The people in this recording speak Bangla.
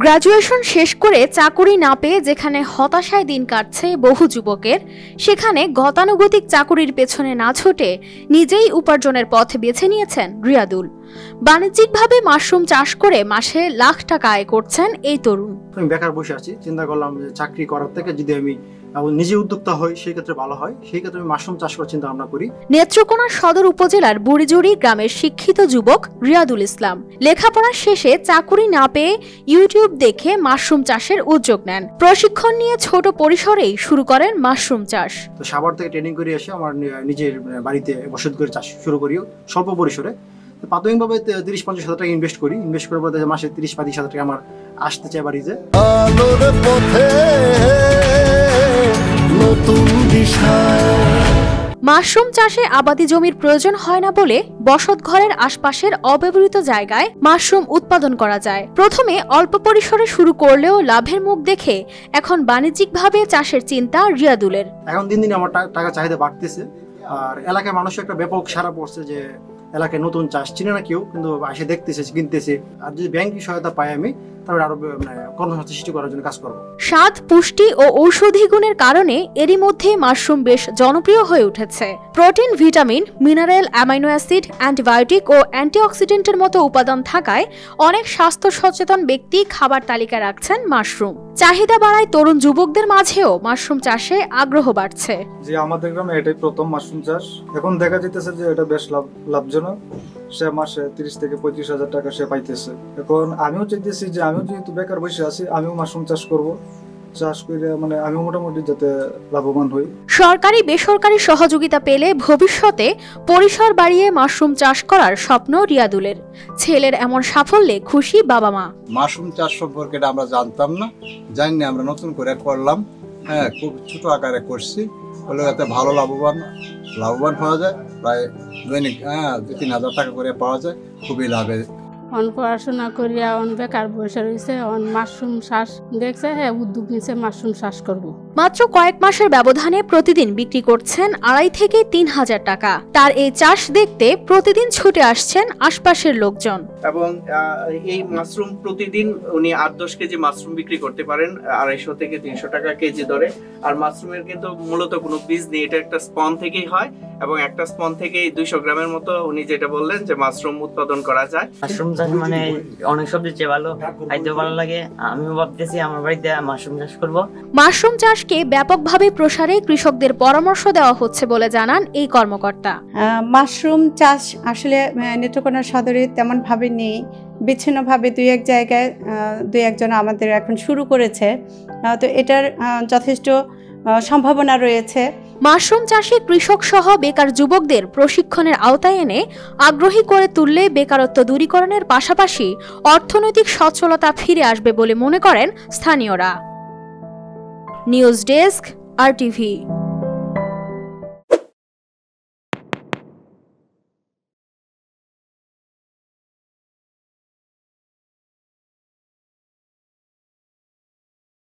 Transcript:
গ্রাজুয়েশন শেষ করে চাকুরি না পেয়ে যেখানে হতাশায় দিন কাটছে বহু যুবকের, সেখানে গতানুগতিক চাকুরির পেছনে না ছুটে নিজেই উপার্জনের পথ বেছে নিয়েছেন রিয়াদুল। বাণিজ্যিকভাবে মাশরুম চাষ করে মাসে লাখ টাকা আয় করছেন এই তরুণ। আমি বেকার বসে আছি, চিন্তা করলাম যে চাকরি করার থেকে যদি আমি নিজে উদ্যোক্তা হই সেই ক্ষেত্রে ভালো হয়, সেই ক্ষেত্রে আমি মাশরুম চাষ করার চিন্তা ভাবনা করি। নেত্রকোনা সদর উপজেলার বুড়িজুড়ি গ্রামের শিক্ষিত যুবক রিয়াদুল ইসলাম লেখাপড়া শেষে চাকুরি না পেয়ে ইউটিউব দেখে মাশরুম চাষের উদ্যোগ নেন। প্রশিক্ষণ নিয়ে ছোট পরিসরেই শুরু করেন মাশরুম চাষ। তো সাভার থেকে ট্রেনিং করে এসে আমার নিজের বাড়িতে বসত করে চাষ শুরু করি স্বল্প পরিসরে। প্রাথমিকভাবে 30-50 হাজার টাকা ইনভেস্ট করার পর মাসে 30-35 হাজার টাকা আমার আসতে চাই বাড়িতে। মাশরুম চাষে আবাদি জমির প্রয়োজন হয় না বলে বসত ঘরের আশপাশের অব্যবহৃত জায়গায় মাশরুম উৎপাদন করা যায়। প্রথমে অল্প পরিসরে শুরু করলেও লাভের মুখ দেখে এখন বাণিজ্যিকভাবে চাষের চিন্তা রিয়াদুলের। এখন দিন দিন আমার টাকা চাহিদা বাড়তেছে, আর এলাকায় মানুষের একটা ব্যাপক সাড়া পড়ছে যে এলাকায় নতুন চাষ চিনে না কেউ, কিন্তু এসে দেখতেছে, কিনতেছে। আর যদি ব্যাংকিং সহায়তা পাই আমি, তাহলে আরো কর্মসংস্থান সৃষ্টি করার জন্য কাজ করবো। স্বাদ, পুষ্টি ও ঔষধি গুণের কারণে এরই মধ্যে মাশরুম বেশ জনপ্রিয় হয়ে উঠেছে। Protein, vitamin, mineral, amino acid, antibiotic ও অ্যান্টিঅক্সিডেন্টের মতো উপাদান থাকায় অনেক স্বাস্থ্য সচেতন ব্যক্তি খাবার তালিকায় রাখছেন মাশরুম। চাহিদা বাড়ায় তরুণ যুবকদের মাঝেও মাশরুম চাষে আগ্রহ বাড়ছে। যে আমাদের গ্রামে এটাই প্রথম মাশরুম চাষ। এখন দেখা যাইতেছে যে এটা বেশ লাভজনক। সে মাসে 30 থেকে 35 হাজার টাকা সে পাইতেছে। এখন আমিও চাইতেছি যে আমিও যেহেতু বেকার বসে আছি, আমিও মাশরুম চাষ করব। চাষ করে আমি মোটামুটি যাতে লাভবান হই। সরকারি বেসরকারি সহযোগিতা পেলে ভবিষ্যতে পরিসর বাড়িয়ে মাশরুম চাষ করার স্বপ্ন রিয়াদুলের। ছেলের এমন সাফল্যে খুশি বাবা মা। মাশরুম চাষ সম্পর্কে আমরা জানতাম না, জানি আমরা নতুন করে করলাম। হ্যাঁ, খুব ছোট আকারে করছি, বলে এতে ভালো লাভবান পাওয়া যায়। প্রায় দৈনিক 2-3 হাজার টাকা করে পাওয়া যায়, খুবই লাভে। পড়াশোনা করিয়া বেকার বসে রয়েছে, মাশরুম চাষ দেখছে, উদ্যোগ নিচ্ছে মাশরুম চাষ করব। মাত্র কয়েক মাসের ব্যবধানে প্রতিদিন বিক্রি করছেন 2,500 থেকে 3,000 টাকা। তার এই চাষ দেখতে প্রতিদিন ছুটে আসছেন আশপাশের লোকজন। এবং এই মাশরুম প্রতিদিন উনি 8-10 কেজি মাশরুম বিক্রি করতে পারেন 250 থেকে 300 টাকা কেজি দরে। আর মাশরুমের কিন্তু মূলত কোনো বীজ নেই, এটা একটা স্পন থেকেই হয়, এবং একটা স্পন থেকেই 200 গ্রামের মতো উনি যেটা বললেন যে মাশরুম উৎপাদন করা যায়। মাশরুম চাষ মানে অনেক সবজি চেয়ে ভালো, খাইতে ভালো লাগে। আমিও ভাবতেছি আমার বাড়িতে মাশরুম চাষ করব। মাশরুম চাষকে ব্যাপকভাবে প্রসারে কৃষকদের পরামর্শ দেওয়া হচ্ছে বলে জানান এই কর্মকর্তা। মাশরুম চাষ আসলে নেত্রকোনা সদরে তেমন ভাবে নেই, বিচ্ছিন্নভাবে 2-1 জায়গায় 2-1 জন আমাদের এখন শুরু করেছে। তো এটার যথেষ্ট সম্ভাবনা রয়েছে। মাশরুম চাষে কৃষক সহ বেকার যুবকদের প্রশিক্ষণের আওতায় এনে আগ্রহী করে তুললে বেকারত্ব দূরীকরণের পাশাপাশি অর্থনৈতিক সচ্ছলতা ফিরে আসবে বলে মনে করেন স্থানীয়রা। News desk, RTV।